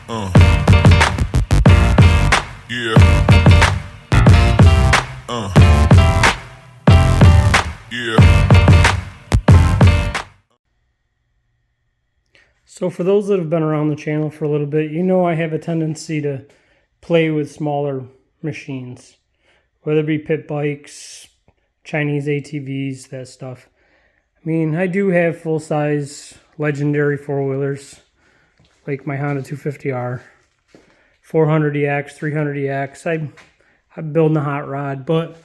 Yeah. Yeah. So for those that have been around the channel for a little bit, you know I have a tendency to play with smaller machines, whether it be pit bikes, Chinese ATVs, that stuff. I mean, I do have full-size legendary four-wheelers, like my Honda 250R, 400EX, 300EX. I'm building a hot rod, but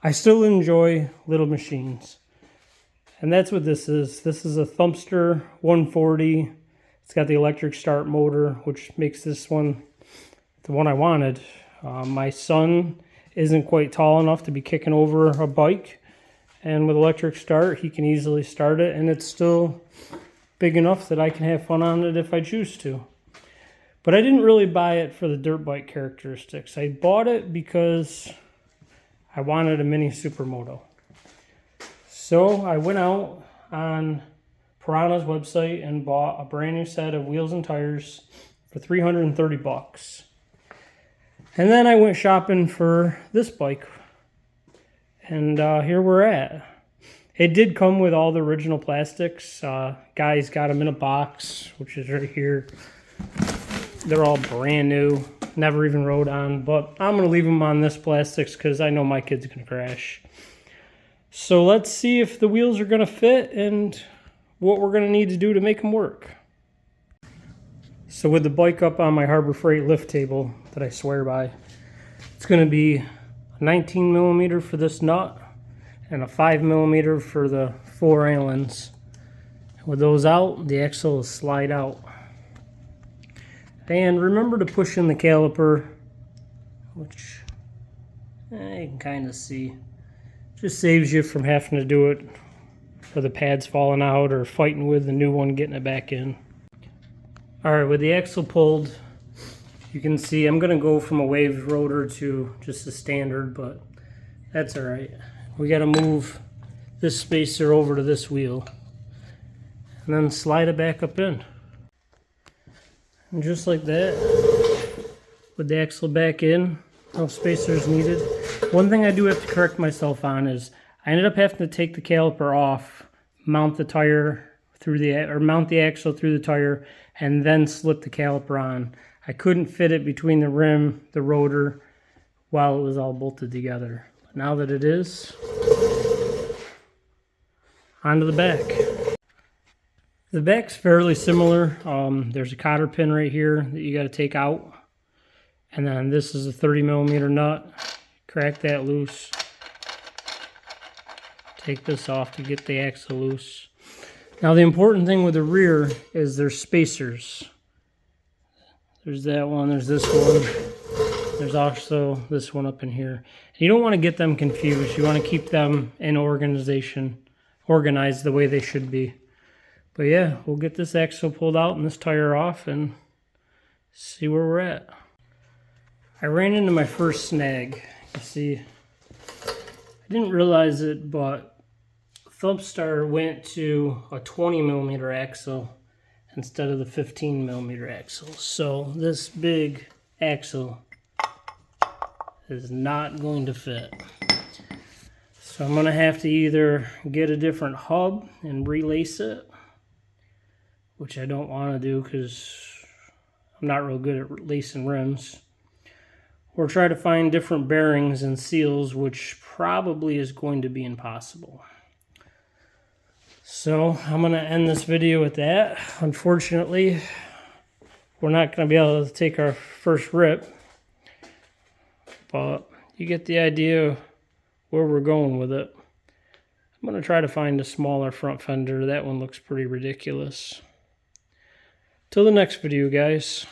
I still enjoy little machines. And that's what this is. This is a Thumpstar 140. It's got the electric start motor, which makes this one the one I wanted. My son isn't quite tall enough to be kicking over a bike, and with electric start, he can easily start it, and it's still big enough that I can have fun on it if I choose to. But I didn't really buy it for the dirt bike characteristics. I bought it because I wanted a mini Supermoto. So I went out on Piranha's website and bought a brand new set of wheels and tires for $330. And then I went shopping for this bike. And here we're at. It did come with all the original plastics. Guys got them in a box, which is right here. They're all brand new, never even rode on, but I'm going to leave them on this plastics because I know my kid's going to crash. So let's see if the wheels are going to fit and what we're going to need to do to make them work. So with the bike up on my Harbor Freight lift table that I swear by, it's going to be a 19 millimeter for this nut and a 5 millimeter for the four Allens. With those out, the axle will slide out. And remember to push in the caliper, which you can kind of see. Just saves you from having to do it for the pads falling out or fighting with the new one getting it back in. Alright, with the axle pulled, you can see I'm going to go from a wave rotor to just a standard, but that's alright. We got to move this spacer over to this wheel and then slide it back up in. And just like that, with the axle back in, no spacers needed. One thing I do have to correct myself on is I ended up having to take the caliper off, mount the tire through mount the axle through the tire, and then slip the caliper on. I couldn't fit it between the rim, the rotor, while it was all bolted together. But now that it is, onto the back. The back's fairly similar. There's a cotter pin right here that you got to take out. And then this is a 30 millimeter nut. Crack that loose. Take this off to get the axle loose. Now the important thing with the rear is there's spacers. There's that one, there's this one. There's also this one up in here. And you don't want to get them confused. You want to keep them in organized the way they should be. But yeah, we'll get this axle pulled out and this tire off and see where we're at. I ran into my first snag. You see, I didn't realize it, but Thumpstar went to a 20 millimeter axle instead of the 15 millimeter axle. So this big axle is not going to fit. So I'm going to have to either get a different hub and relace it, which I don't want to do because I'm not real good at lacing rims, or try to find different bearings and seals, which probably is going to be impossible. So I'm going to end this video with that. Unfortunately, we're not going to be able to take our first rip, but you get the idea where we're going with it. I'm going to try to find a smaller front fender. That one looks pretty ridiculous. Till the next video, guys.